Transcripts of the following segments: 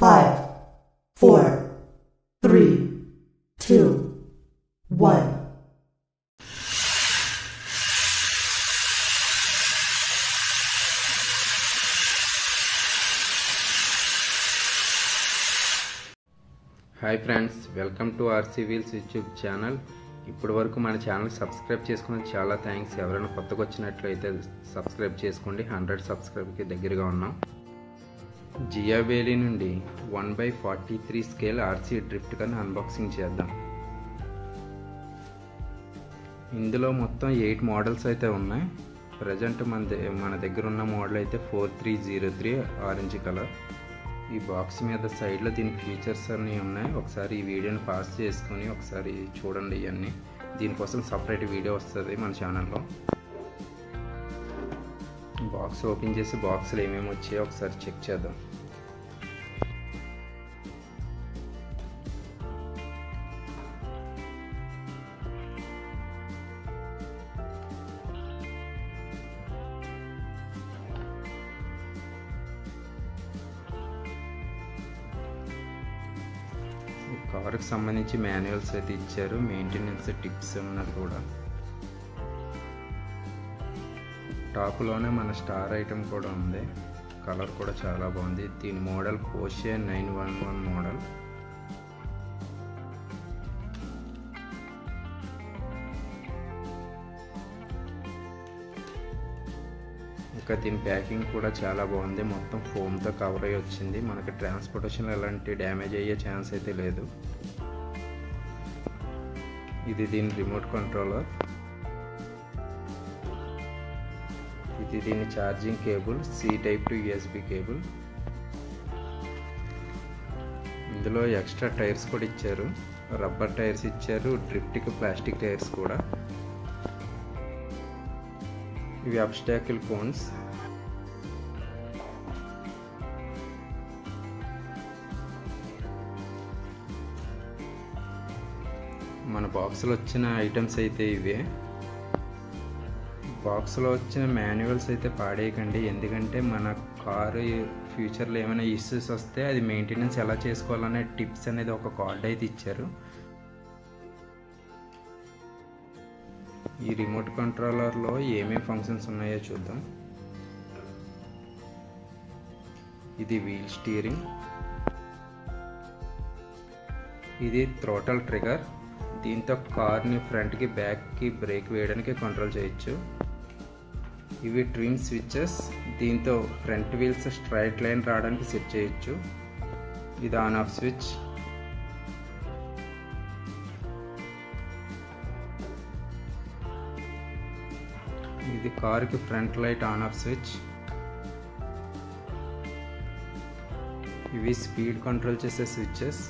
5, 4, 3, 2, 1. Hi friends, welcome to RC wheels YouTube channel. ఇప్పటి వరకు మన ఛానల్ సబ్స్క్రైబ్ చేసుకున్నది చాలా థ్యాంక్స్. ఎవరైనా కొత్తగా వచ్చినట్లయితే సబ్స్క్రైబ్ చేసుకోండి. 100 సబ్స్క్రైబ్కి దగ్గరగా ఉన్నాం. జియా వేలీ నుండి 1/43 స్కేల్ ఆర్సీ డ్రిఫ్ట్ కన్నా అన్బాక్సింగ్ చేద్దాం. ఇందులో మొత్తం 8 మోడల్స్ అయితే ఉన్నాయి. ప్రజెంట్ మన దగ్గర ఉన్న మోడల్ అయితే 4303 ఆరెంజ్ కలర్. ఈ బాక్స్ మీద సైడ్లో దీని ఫీచర్స్ అన్నీ ఉన్నాయి. ఒకసారి ఈ వీడియోని పాస్ చేసుకొని ఒకసారి చూడండి. ఇవన్నీ దీనికోసం సపరేట్ వీడియో వస్తుంది మన ఛానల్లో. బాక్స్ ఓపెన్ చేసి బాక్స్లో ఏమేమి వచ్చాయో ఒకసారి చెక్ చేద్దాం. కారుకి సంబంధించి మాన్యువల్స్ అయితే ఇచ్చారు. మెయింటెనెన్స్ టిప్స్ ఉన్నది కూడా. టాప్లోనే మన స్టార్ ఐటమ్ కూడా ఉంది. కలర్ కూడా చాలా బాగుంది. దీని మోడల్ పోర్షే 911 మోడల్. ఇంకా దీని ప్యాకింగ్ కూడా చాలా బాగుంది. మొత్తం ఫోమ్తో కవర్ అయ్యి వచ్చింది. మనకి ట్రాన్స్పోర్టేషన్లో ఎలాంటి డ్యామేజ్ అయ్యే ఛాన్స్ అయితే లేదు. ఇది దీని రిమోట్ కంట్రోలర్. ఇది దీని charging cable, C type to USB cable. ఇందులో ఎక్స్ట్రా టైర్స్ కూడా ఇచ్చారు. రబ్బర్ టైర్స్ ఇచ్చారు, డ్రిఫ్ట్కి ప్లాస్టిక్ టైర్స్ కూడా. ఇవి అబ్స్టాకిల్ కోన్స్. మన బాక్స్లో వచ్చిన ఐటమ్స్ అయితే ఇవే. బాక్స్లో వచ్చిన మాన్యువల్స్ అయితే పాడేయకండి. ఎందుకంటే మన కారు ఫ్యూచర్లో ఏమైనా ఇష్యూస్ వస్తే అది మెయింటెనెన్స్ ఎలా చేసుకోవాలనే టిప్స్ అనేది ఒక కార్డ్ అయితే ఇచ్చారు. ఈ రిమోట్ కంట్రోలర్లో ఏమేమి ఫంక్షన్స్ ఉన్నాయో చూద్దాం. ఇది వీల్ స్టీరింగ్, ఇది థ్రోటల్ ట్రిగర్. దీంతో కార్ని ఫ్రంట్కి బ్యాక్కి బ్రేక్ వేయడానికి కంట్రోల్ చేయొచ్చు. ఇవి ట్రిమ్ స్విచెస్. దీంతో ఫ్రంట్ వీల్స్ స్ట్రైట్ లైన్ రావడానికి సెట్ చేయొచ్చు. ఇది ఆన్ ఆఫ్ స్విచ్. ఇది కార్కి front light on off switch. ఇవి స్పీడ్ కంట్రోల్ చేసే స్విచెస్.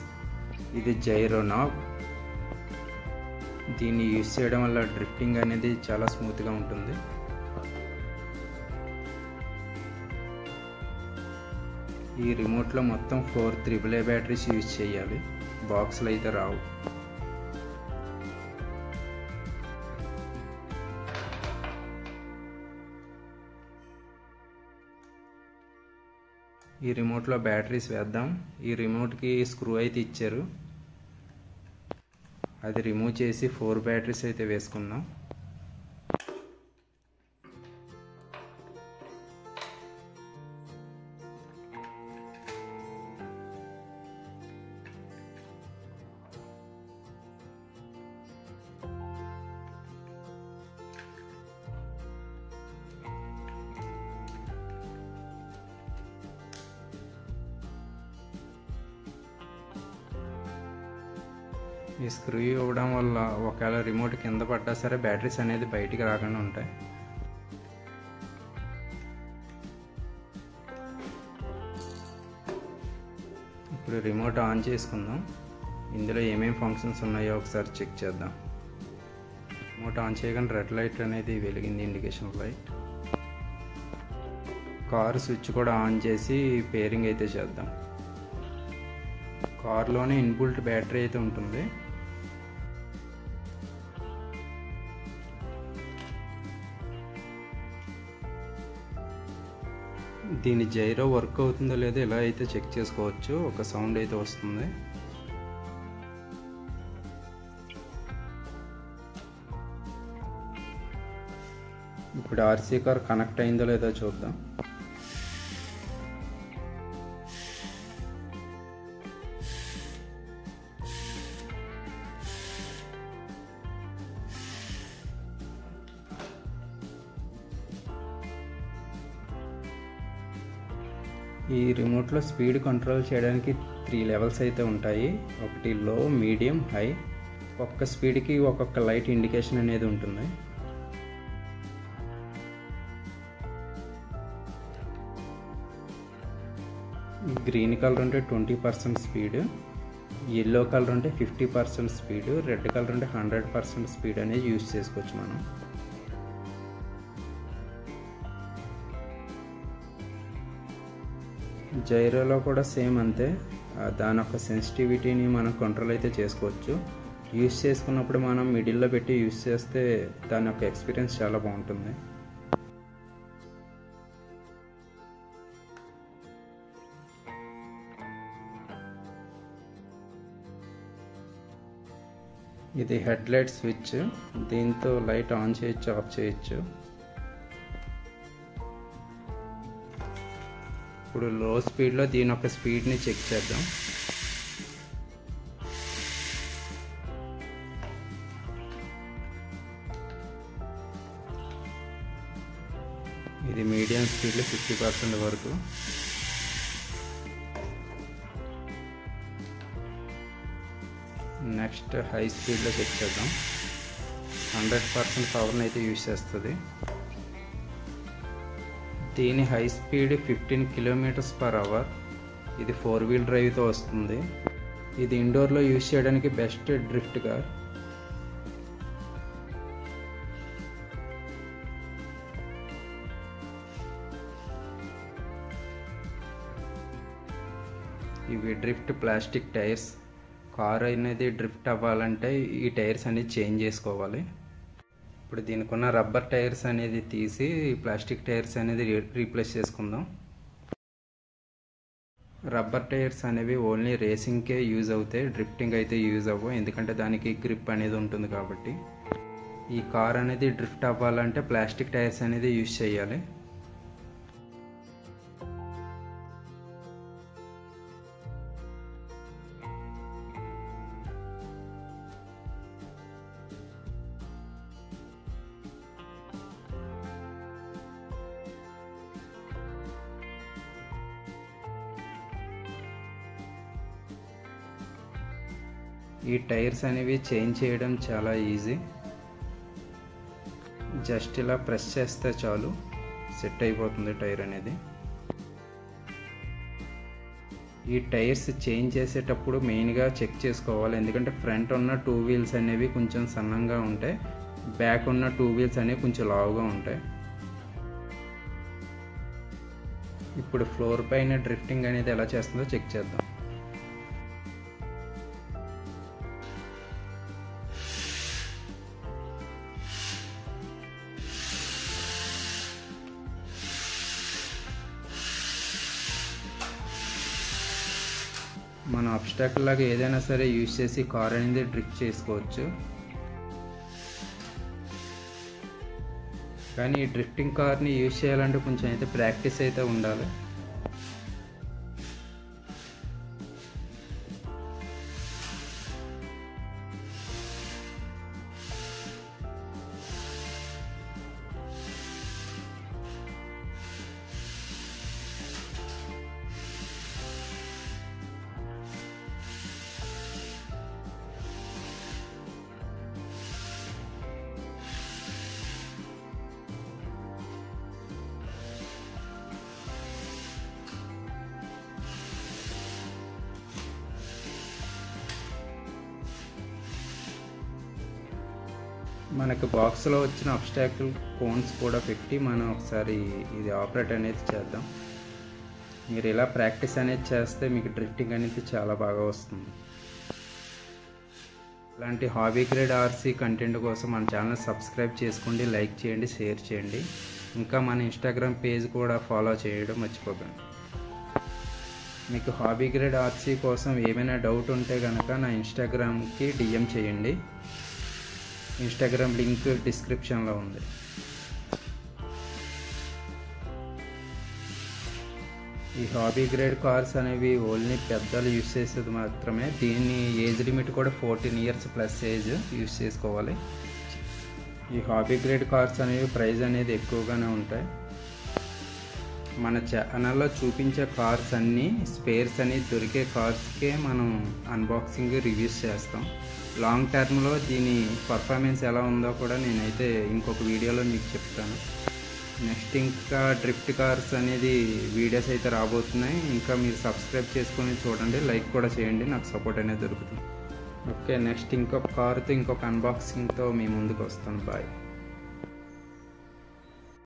ఇది జైరో నాబ్. దీన్ని యూజ్ చేయడం వల్ల డ్రిఫ్టింగ్ అనేది చాలా స్మూత్గా ఉంటుంది. ఈ రిమోట్లో మొత్తం 4 AAA బ్యాటరీస్ యూజ్ చేయాలి. బాక్స్లో అయితే రావు. ఈ రిమోట్లో బ్యాటరీస్ వేద్దాం. ఈ రిమోట్కి స్క్రూ అయితే ఇచ్చారు. అది రిమూవ్ చేసి 4 బ్యాటరీస్ అయితే వేసుకుందాం. ఈ స్క్రూ ఇవ్వడం వల్ల ఒకవేళ రిమోట్ కింద పడ్డా సరే బ్యాటరీస్ అనేది బయటికి రాకుండా ఉంటాయి. ఇప్పుడు రిమోట్ ఆన్ చేసుకుందాం. ఇందులో ఏమేమి ఫంక్షన్స్ ఉన్నాయో ఒకసారి చెక్ చేద్దాం. రిమోట్ ఆన్ చేయగానే రెడ్ లైట్ అనేది వెలిగింది, ఇండికేషన్ లైట్. కారు స్విచ్ కూడా ఆన్ చేసి పేరింగ్ అయితే చేద్దాం. కార్లోనే ఇన్బుల్ట్ బ్యాటరీ అయితే ఉంటుంది. దీని జైరో వర్క్ అవుతుందో లేదో ఇలా అయితే చెక్ చేసుకోవచ్చు. ఒక సౌండ్ అయితే వస్తుంది. ఇప్పుడు ఆర్సీ కార్ కనెక్ట్ అయిందో లేదో చూద్దాం. ఈ రిమోట్లో స్పీడ్ కంట్రోల్ చేయడానికి 3 లెవెల్స్ అయితే ఉంటాయి. ఒకటి లో, మీడియం, హై. ఒక్కొక్క స్పీడ్కి ఒక్కొక్క లైట్ ఇండికేషన్ అనేది ఉంటుంది. గ్రీన్ కలర్ అంటే 20% స్పీడ్, ఎల్లో కలర్ అంటే 50% స్పీడ్, రెడ్ కలర్ అంటే 100% స్పీడ్ అనేది యూజ్ చేసుకోవచ్చు మనం. జైరోలో కూడా సేమ్ అంతే. దాని యొక్క సెన్సిటివిటీని మనం కంట్రోల్ అయితే చేసుకోవచ్చు. యూజ్ చేసుకున్నప్పుడు మనం మిడిల్లో పెట్టి యూజ్ చేస్తే దాని యొక్క ఎక్స్పీరియన్స్ చాలా బాగుంటుంది. ఇది హెడ్ లైట్ స్విచ్. దీంతో లైట్ ఆన్ చేయొచ్చు, ఆఫ్ చేయొచ్చు. ఇప్పుడు లో స్పీడ్లో దీని యొక్క స్పీడ్ని చెక్ చేద్దాం. ఇది మీడియం స్పీడ్లో 50% వరకు. నెక్స్ట్ హై స్పీడ్లో చెక్ చేద్దాం. 100% పవర్ని అయితే యూజ్ చేస్తుంది. దీని హై స్పీడ్ 15 km/h. ఇది 4-wheel డ్రైవ్తో వస్తుంది. ఇది ఇండోర్లో యూజ్ చేయడానికి బెస్ట్ డ్రిఫ్ట్ కార్. ఇవి డ్రిఫ్ట్ ప్లాస్టిక్ టైర్స్. కార్ అనేది డ్రిఫ్ట్ అవ్వాలంటే ఈ టైర్స్ అనేది చేంజ్ చేసుకోవాలి. ఇప్పుడు దీనికి ఉన్న రబ్బర్ టైర్స్ అనేది తీసి ప్లాస్టిక్ టైర్స్ అనేది రీప్లేస్ చేసుకుందాం. రబ్బర్ టైర్స్ అనేవి ఓన్లీ రేసింగ్కే యూజ్ అవుతాయి, డ్రిఫ్టింగ్ అయితే యూజ్ అవ్వవు. ఎందుకంటే దానికి గ్రిప్ అనేది ఉంటుంది కాబట్టి. ఈ కార్ అనేది డ్రిఫ్ట్ అవ్వాలంటే ప్లాస్టిక్ టైర్స్ అనేది యూజ్ చేయాలి. ఈ టైర్స్ అనేవి చేంజ్ చేయడం చాలా ఈజీ. జస్ట్ ఇలా ప్రెస్ చేస్తే చాలు, సెట్ అయిపోతుంది టైర్ అనేది. ఈ టైర్స్ చేంజ్ చేసేటప్పుడు మెయిన్గా చెక్ చేసుకోవాలి. ఎందుకంటే ఫ్రంట్ ఉన్న 2 వీల్స్ అనేవి కొంచెం సన్నంగా ఉంటాయి, బ్యాక్ ఉన్న 2 వీల్స్ అనేవి కొంచెం లావుగా ఉంటాయి. ఇప్పుడు ఫ్లోర్ పైన డ్రిఫ్టింగ్ అనేది ఎలా చేస్తుందో చెక్ చేద్దాం. మనం అబ్స్టాకిల్ లాగా ఏదైనా సరే యూజ్ చేసి కార్ అనేది డ్రిఫ్ట్ చేసుకోవచ్చు. కానీ ఈ డ్రిఫ్టింగ్ కార్ని యూజ్ చేయాలంటే కొంచెం అయితే ప్రాక్టీస్ అయితే ఉండాలి. మనకు బాక్స్లో వచ్చిన అబ్స్టాకిల్ కోన్స్ కూడా పెట్టి మనం ఒకసారి ఇది ఆపరేట్ అనేది చేద్దాం. మీరు ఇలా ప్రాక్టీస్ అనేది చేస్తే మీకు డ్రిఫ్టింగ్ అనేది చాలా బాగా వస్తుంది. ఇలాంటి హాబీ గ్రేడ్ ఆర్సీ కంటెంట్ కోసం మన ఛానల్ సబ్స్క్రైబ్ చేసుకోండి, లైక్ చేయండి, షేర్ చేయండి. ఇంకా మన ఇన్స్టాగ్రామ్ పేజ్ కూడా ఫాలో చేయడం మర్చిపోకండి. మీకు హాబీ గ్రేడ్ ఆర్సీ కోసం ఏమైనా డౌట్ ఉంటే కనుక నా ఇన్స్టాగ్రామ్కి డిఎం చేయండి. ఇన్స్టాగ్రామ్ లింక్ డిస్క్రిప్షన్లో ఉంది. ఈ హాబీ గ్రేడ్ కార్స్ అనేవి ఓన్లీ పెద్దలు యూస్ చేసేది మాత్రమే. దీన్ని ఏజ్ లిమిట్ కూడా 14 years ప్లస్ ఏజ్ యూస్ చేసుకోవాలి. ఈ హాబీ గ్రేడ్ కార్స్ అనేవి ప్రైస్ అనేది ఎక్కువగానే ఉంటాయి. మన ఛానల్లో చూపించే కార్స్ అన్నీ స్పేర్స్ అని దొరికే కార్స్కే మనం అన్బాక్సింగ్ రివ్యూస్ చేస్తాం. లాంగ్ టర్మ్లో దీని పర్ఫార్మెన్స్ ఎలా ఉందో కూడా నేనైతే ఇంకొక వీడియోలో మీకు చెప్తాను. నెక్స్ట్ ఇంకా డ్రిఫ్ట్ కార్స్ అనేది వీడియోస్ అయితే రాబోతున్నాయి. ఇంకా మీరు సబ్స్క్రైబ్ చేసుకొని చూడండి, లైక్ కూడా చేయండి, నాకు సపోర్ట్ అనేది దొరుకుతుంది. ఓకే, నెక్స్ట్ ఇంకొక కార్తో ఇంకొక అన్బాక్సింగ్తో మీ ముందుకు వస్తాను. బాయ్.